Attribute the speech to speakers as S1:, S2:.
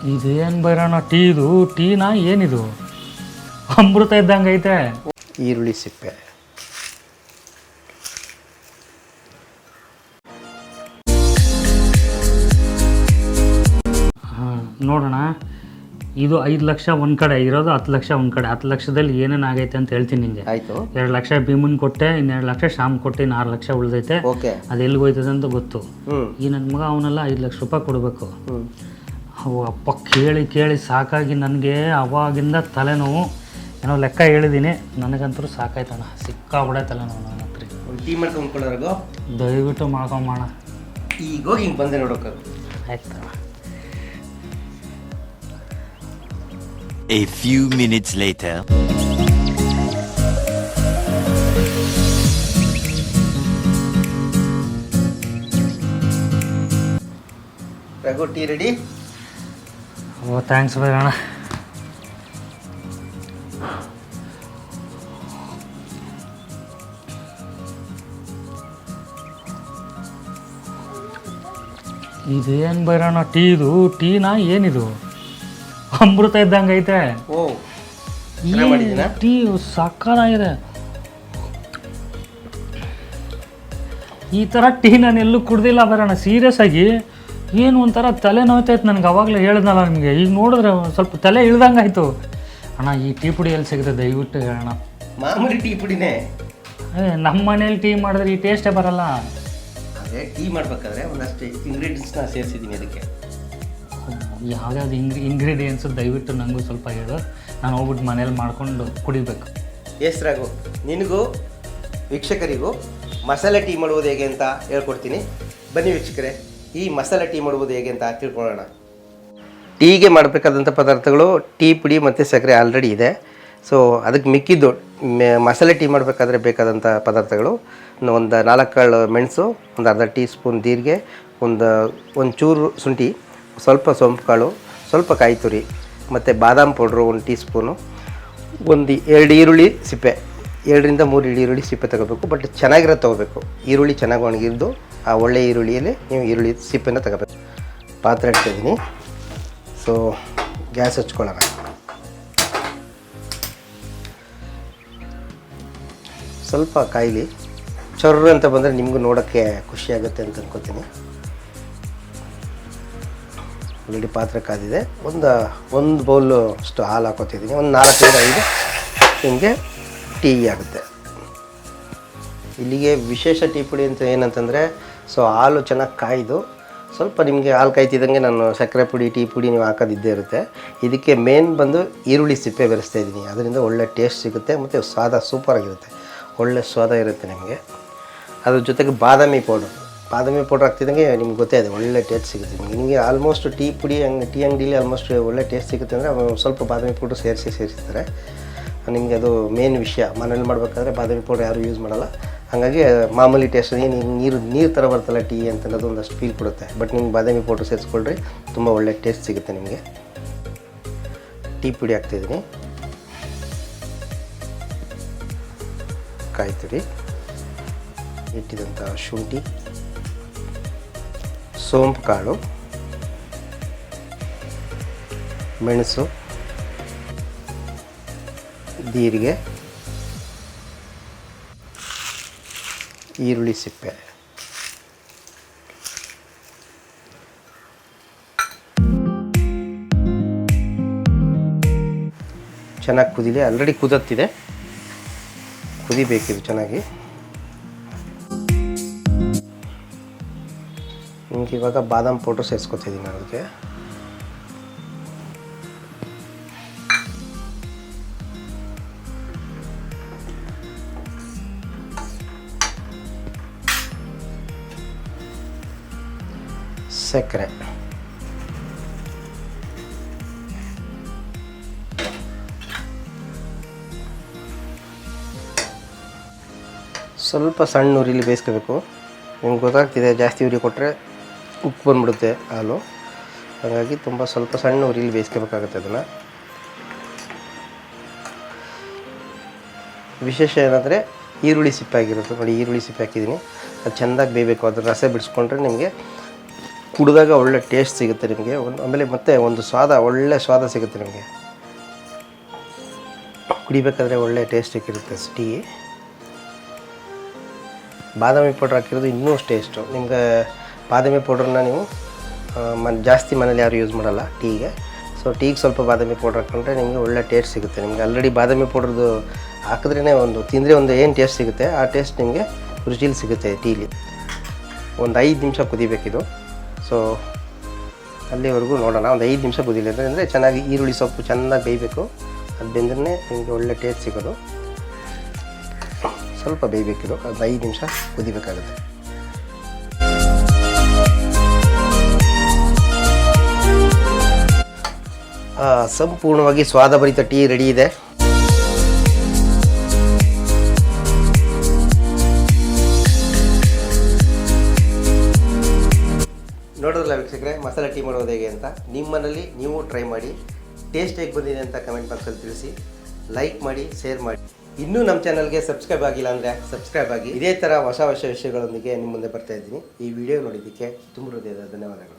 S1: ಇದೇನು ಬೈರಣ್ಣ ಟೀ ಟೀನಾ ಏನಿದು? ಅಮೃತ ಇದ್ದಂಗೆ ಐತೆ.
S2: ಈರುಳ್ಳಿ ಸಿಪ್ಪೆ,
S1: ನೋಡೋಣ. ಇದು 5 ಲಕ್ಷ ಒಂದು ಕಡೆ ಇರೋದು, 10 ಲಕ್ಷ ಒಂದು ಕಡೆ. 10 ಲಕ್ಷದಲ್ಲಿ ಏನೇನು ಆಗೈತೆ ಅಂತ ಹೇಳ್ತೀನಿ ನಿಮಗೆ.
S2: ಆಯಿತು.
S1: 2 ಲಕ್ಷ ಭೀಮನ್ ಕೊಟ್ಟೆ, ಇನ್ನು 2 ಲಕ್ಷ ಶ್ಯಾಮ್ ಕೊಟ್ಟೆ, ಇನ್ನು 6 ಲಕ್ಷ ಉಳಿದೈತೆ.
S2: ಓಕೆ.
S1: ಅದು ಎಲ್ಲಿಗೆ ಹೋಯ್ತದೆ ಅಂತ ಗೊತ್ತು. ಈ ನನ್ನ ಮಗ ಅವನೆಲ್ಲ 5 ಲಕ್ಷ ರೂಪಾಯಿ ಕೊಡಬೇಕು. ಅಪ್ಪ ಕೇಳಿ ಸಾಕಾಗಿ ನನಗೆ ಅವಾಗಿಂದ ತಲೆನೋವು. ಏನೋ ಲೆಕ್ಕ ಹೇಳಿದ್ದೀನಿ, ನನಗಂತೂ ಸಾಕಾಯ್ತಣ್ಣ. ಸಿಕ್ಕಾಬಿಡೆ ತಲೆನೋವು ನನ್ನ ಹತ್ರ.
S2: ಒಂದು ಟೀ ಮಾಡ್ಕೊಂಡ್ಕೊಳ್ಳೋರ್ಗು
S1: ದಯವಿಟ್ಟು ಮಾಡ್ಕೊಂಬೋಣ.
S2: ಈಗ ಹೋಗಿ ಹಿಂಗೆ ಬಂದೆ ನೋಡೋಕೆ.
S1: ಆಯ್ತು.
S3: A few minutes later.
S2: Raghu, tea ready?
S1: Oh thanks Bairanna. ಇದೇನು ಬೈರಣ್ಣ ಟೀನಾ ಏನಿದು? ಅಮೃತ ಇದ್ದಂಗೆ ಐತೆ.
S2: ಓ,
S1: ಈ ಟೀ ಸಕ್ಕತ್ತಾಗಿದೆ. ಈ ಥರ ಟೀ ನಾನು ಎಲ್ಲೂ ಕುಡ್ದಿಲ್ಲ ಬರೋಣ. ಸೀರಿಯಸ್ ಆಗಿ ಏನು ಒಂಥರ ತಲೆ ನೋಯ್ತೈತೆ ನನಗೆ. ಅವಾಗಲೇ ಹೇಳಿದ್ನಲ್ಲ ನಿಮಗೆ. ಈಗ ನೋಡಿದ್ರೆ ಸ್ವಲ್ಪ ತಲೆ ಇಳ್ದಂಗೆ ಆಯಿತು. ಅಣ್ಣ ಈ ಟೀ ಪುಡಿ ಎಲ್ಲಿ ಸಿಗುತ್ತೆ ದಯವಿಟ್ಟು ಹೇಳೋಣ.
S2: ಮಾಮೂಲಿ ಟೀ ಪುಡಿನೇ.
S1: ನಮ್ಮ ಮನೇಲಿ ಟೀ ಮಾಡಿದ್ರೆ ಈ ಟೇಸ್ಟೇ ಬರಲ್ಲ.
S2: ಅದೇ ಟೀ ಮಾಡಬೇಕಾದ್ರೆ ಒಂದಷ್ಟು ಇಂಗ್ರೀಡಿಯೆಂಟ್ಸ್ನ ಸೇರಿಸಿದ್ದೀನಿ ಅದಕ್ಕೆ.
S1: ಯಾವ್ಯಾವ್ದು ಇಂಗ್ರೀಡಿಯೆಂಟ್ಸು ದಯವಿಟ್ಟು ನನಗೂ ಸ್ವಲ್ಪ ಹೇಳು. ನಾನು ಹೋಗ್ಬಿಟ್ಟು ಮನೇಲಿ ಮಾಡ್ಕೊಂಡು ಕುಡಿಬೇಕು.
S2: ಹೆಸ್ರಾಗು ನಿನಗೂ ವೀಕ್ಷಕರಿಗೂ ಮಸಾಲೆ ಟೀ ಮಾಡುವುದು ಹೇಗೆ ಅಂತ ಹೇಳ್ಕೊಡ್ತೀನಿ. ಬನ್ನಿ ವೀಕ್ಷಕರೇ, ಈ ಮಸಾಲೆ ಟೀ ಮಾಡುವುದು ಹೇಗೆ ಅಂತ ತಿಳ್ಕೊಳ್ಳೋಣ. ಟೀಗೆ ಮಾಡಬೇಕಾದಂಥ ಪದಾರ್ಥಗಳು ಟೀ ಪುಡಿ ಮತ್ತು ಸಕ್ಕರೆ ಆಲ್ರೆಡಿ ಇದೆ. ಸೊ ಅದಕ್ಕೆ ಮಿಕ್ಕಿದ್ದು ಮಸಾಲೆ ಟೀ ಮಾಡಬೇಕಾದ್ರೆ ಬೇಕಾದಂಥ ಪದಾರ್ಥಗಳು ಒಂದು 4 ಮೆಣಸು, ಒಂದು ಅರ್ಧ ಟೀ ಸ್ಪೂನ್ ಜೀರಿಗೆ, ಒಂದು ಚೂರು ಶುಂಠಿ, ಸ್ವಲ್ಪ ಸೋಂಪು ಕಾಳು, ಸ್ವಲ್ಪ ಕಾಯಿ ತುರಿ, ಮತ್ತು ಬಾದಾಮ್ ಪೌಡ್ರು 1 ಟೀ ಸ್ಪೂನು, ಒಂದು 2 ಈರುಳ್ಳಿ ಸಿಪ್ಪೆ, 2 ರಿಂದ 3 ಈರುಳ್ಳಿ ಸಿಪ್ಪೆ ತಗೋಬೇಕು. ಬಟ್ ಚೆನ್ನಾಗಿರೋದು ತೊಗೋಬೇಕು. ಈರುಳ್ಳಿ ಚೆನ್ನಾಗಿ ಒಣಗಿದ್ದು ಆ ಒಳ್ಳೆ ಈರುಳ್ಳಿಯಲ್ಲಿ ನೀವು ಈರುಳ್ಳಿ ಸಿಪ್ಪೆನ ತಗೋಬೇಕು. ಪಾತ್ರೆ ಇಡ್ತಿದ್ದೀನಿ. So gas ಹಚ್ಕೊಳ್ಳೋಣ. ಸ್ವಲ್ಪ ಕಾಯಿಲಿ ಚೊರ್ರು ಅಂತ ಬಂದರೆ ನಿಮಗೂ ನೋಡೋಕ್ಕೆ ಖುಷಿಯಾಗುತ್ತೆ ಅಂತ ಅನ್ಕೋತೀನಿ. ಆಲ್ರೆಡಿ ಪಾತ್ರೆ ಕಾದಿದೆ. ಒಂದು ಬೌಲು ಅಷ್ಟು ಹಾಲು ಹಾಕೋತಿದ್ದೀನಿ. ಒಂದು 4 ರಿಂದ 5 ನಿಮಗೆ ಟೀ ಆಗುತ್ತೆ. ಇಲ್ಲಿಗೆ ವಿಶೇಷ ಟೀ ಪುಡಿ ಅಂತ ಏನಂತಂದರೆ, ಸೊ ಹಾಲು ಚೆನ್ನಾಗಿ ಕಾಯ್ದು ಸ್ವಲ್ಪ ನಿಮಗೆ ಹಾಲು ಕಾಯ್ತಿದ್ದಂಗೆ ನಾನು ಸಕ್ಕರೆ ಪುಡಿ ಟೀ ಪುಡಿ ನೀವು ಹಾಕೋದಿದ್ದೇ ಇರುತ್ತೆ. ಇದಕ್ಕೆ ಮೇನ್ ಬಂದು ಈರುಳ್ಳಿ ಸಿಪ್ಪೆ ಬೆರೆಸ್ತಾ ಇದ್ದೀನಿ. ಅದರಿಂದ ಒಳ್ಳೆ ಟೇಸ್ಟ್ ಸಿಗುತ್ತೆ ಮತ್ತು ಸ್ವಾದ ಸೂಪರಾಗಿರುತ್ತೆ. ಒಳ್ಳೆ ಸ್ವಾದ ಇರುತ್ತೆ ನಿಮಗೆ. ಅದ್ರ ಜೊತೆಗೆ ಬಾದಾಮಿ ಪೌಡ್ರ್ ಹಾಕ್ತಿದ್ದಂಗೆ ನಿಮ್ಗೆ ಗೊತ್ತೇ ಇದೆ, ಒಳ್ಳೆ ಟೇಸ್ಟ್ ಸಿಗುತ್ತೆ ನಿಮಗೆ. ಆಲ್ಮೋಸ್ಟ್ ಟೀ ಅಂಗಡಿಲಿ ಆಲ್ಮೋಸ್ಟ್ ಒಳ್ಳೆ ಟೇಸ್ಟ್ ಸಿಗುತ್ತೆ ಅಂದರೆ ಸ್ವಲ್ಪ ಬಾದಾಮಿ ಪೌಡ್ರ್ ಸೇರಿಸ್ತಾರೆ. ನಿಮಗೆ ಅದು ಮೇನ್ ವಿಷಯ. ಮನೇಲಿ ಮಾಡಬೇಕಾದ್ರೆ ಬಾದಾಮಿ ಪೌಡ್ರ್ ಯಾರೂ ಯೂಸ್ ಮಾಡಲ್ಲ. ಹಾಗಾಗಿ ಮಾಮೂಲಿ ಟೇಸ್ಟ್ ನೀರು ಥರ ಬರ್ತಲ್ಲ ಟೀ ಅಂತ ಅನ್ನೋದು ಒಂದಷ್ಟು ಫೀಲ್ ಕೊಡುತ್ತೆ. ಬಟ್ ನಿಮ್ಗೆ ಬಾದಾಮಿ ಪೌಡ್ರ್ ಸೇರಿಸ್ಕೊಳ್ರಿ, ತುಂಬ ಒಳ್ಳೆ ಟೇಸ್ಟ್ ಸಿಗುತ್ತೆ ನಿಮಗೆ. ಟೀ ಪುಡಿ ಹಾಕ್ತಿದ್ದೀನಿ, ಕಾಯಿ ತುರಿ, ಇಟ್ಟಿದಂಥ ಶುಂಠಿ, ಸೋಂಪು ಕಾಳು, ಮೆಣಸು, ಜೀರಿಗೆ, ಈರುಳ್ಳಿ ಸಿಪ್ಪೆ, ಚೆನ್ನಾಗಿ ಕುದಿಲಿ. ಆಲ್ರೆಡಿ ಕುದತ್ತಿದೆ, ಕುದಿಬೇಕಿದು ಚೆನ್ನಾಗಿ. ನಿಮ್ಗೆ ಇವಾಗ ಬಾದಾಮ್ ಪೌಡ್ರ್ ಸೇರಿಸ್ಕೊತಿದ್ದೀನಿ ನಾನು ಅದಕ್ಕೆ. ಸಕ್ಕರೆ, ಸ್ವಲ್ಪ ಸಣ್ಣ ಉರಿಲಿ ಬೇಯಿಸ್ಕೋಬೇಕು. ನಿಮ್ಗೆ ಗೊತ್ತಾಗ್ತಿದೆ, ಜಾಸ್ತಿ ಉರಿ ಕೊಟ್ಟರೆ ಉಪ್ಪು ಬಂದ್ಬಿಡುತ್ತೆ ಹಾಲು. ಹಾಗಾಗಿ ತುಂಬ ಸ್ವಲ್ಪ ಸಣ್ಣ ಉರಿಲಿ ಬೇಯಿಸ್ಕೋಬೇಕಾಗುತ್ತೆ ಅದನ್ನು. ವಿಶೇಷ ಏನಂದರೆ ಈರುಳ್ಳಿ ಸಿಪ್ಪೆ ಆಗಿರುತ್ತೆ ನೋಡಿ. ಈರುಳ್ಳಿ ಸಿಪ್ಪೆ ಹಾಕಿದ್ದೀನಿ, ಅದು ಚೆಂದಾಗಿ ಬೇಯಬೇಕು. ಅದ್ರ ರಸ ಬಿಡಿಸ್ಕೊಂಡ್ರೆ ನಿಮಗೆ ಕುಡಿದಾಗ ಒಳ್ಳೆ ಟೇಸ್ಟ್ ಸಿಗುತ್ತೆ ನಿಮಗೆ. ಆಮೇಲೆ ಮತ್ತೆ ಒಂದು ಒಳ್ಳೆ ಸ್ವಾದ ಸಿಗುತ್ತೆ ನಿಮಗೆ. ಕುಡಿಬೇಕಾದ್ರೆ ಒಳ್ಳೆ ಟೇಸ್ಟಿರುತ್ತೆ ಟೀ. ಬಾದಾಮಿ ಪೌಡ್ರ್ ಹಾಕಿರೋದು ಇನ್ನೂ ಟೇಸ್ಟು. ನಿಮ್ಗೆ ಬಾದಾಮಿ ಪೌಡ್ರನ್ನ ನೀವು ಜಾಸ್ತಿ ಮನೇಲಿ ಯಾರು ಯೂಸ್ ಮಾಡಲ್ಲ ಟೀಗೆ. ಸೊ ಟೀಗೆ ಸ್ವಲ್ಪ ಬಾದಾಮಿ ಪೌಡ್ರ್ ಹಾಕ್ಕೊಂಡ್ರೆ ನಿಮಗೆ ಒಳ್ಳೆ ಟೇಸ್ಟ್ ಸಿಗುತ್ತೆ. ನಿಮಗೆ ಆಲ್ರೆಡಿ ಬಾದಾಮಿ ಪೌಡ್ರದ್ದು ಹಾಕಿದ್ರೇ ತಿಂದರೆ ಏನು ಟೇಸ್ಟ್ ಸಿಗುತ್ತೆ, ಆ ಟೇಸ್ಟ್ ನಿಮಗೆ ರುಚಿಲಿ ಸಿಗುತ್ತೆ ಟೀಲಿ. ಒಂದು 5 ನಿಮಿಷ ಕುದಿಬೇಕಿದು. ಸೊ ಅಲ್ಲಿವರೆಗೂ ನೋಡೋಣ. ಒಂದು 5 ನಿಮಿಷ ಕುದಿಲಿ ಅಂದರೆ ಚೆನ್ನಾಗಿ ಈರುಳ್ಳಿ ಸೊಪ್ಪು ಚೆನ್ನಾಗಿ ಬೇಯಬೇಕು. ಅದು ಬೆಂದ್ರೆ ನಿಮಗೆ ಒಳ್ಳೆ ಟೇಸ್ಟ್ ಸಿಗೋದು. ಸ್ವಲ್ಪ ಬೇಯಬೇಕಿದು. ಅದು 5 ನಿಮಿಷ ಕುದಿಬೇಕಾಗುತ್ತೆ. ಸಂಪೂರ್ಣವಾಗಿ ಸ್ವಾದಭರಿತ ಟೀ ರೆಡಿ ಇದೆ. ನೋಡೋದಿಲ್ಲ ವೀಕ್ಷಕರೇ, ಮಸಾಲೆ ಟೀ ಮಾಡೋದು ಹೇಗೆ ಅಂತ. ನಿಮ್ಮನೇಲಿ ನೀವು ಟ್ರೈ ಮಾಡಿ, ಟೇಸ್ಟ್ ಹೇಗೆ ಬಂದಿದೆ ಅಂತ ಕಮೆಂಟ್ ಬಾಕ್ಸಲ್ಲಿ ತಿಳಿಸಿ. ಲೈಕ್ ಮಾಡಿ, ಶೇರ್ ಮಾಡಿ. ಇನ್ನೂ ನಮ್ಮ ಚಾನಲ್ಗೆ ಸಬ್ಸ್ಕ್ರೈಬ್ ಆಗಿಲ್ಲ ಅಂದರೆ ಸಬ್ಸ್ಕ್ರೈಬ್ ಆಗಿ. ಇದೇ ಥರ ಹೊಸ ವಿಷಯಗಳೊಂದಿಗೆ ನಿಮ್ಮ ಮುಂದೆ ಬರ್ತಾ ಇದ್ದೀನಿ. ಈ ವಿಡಿಯೋ ನೋಡಿದ್ದಕ್ಕೆ ತುಂಬ ಹೃದಯದ ಧನ್ಯವಾದಗಳು.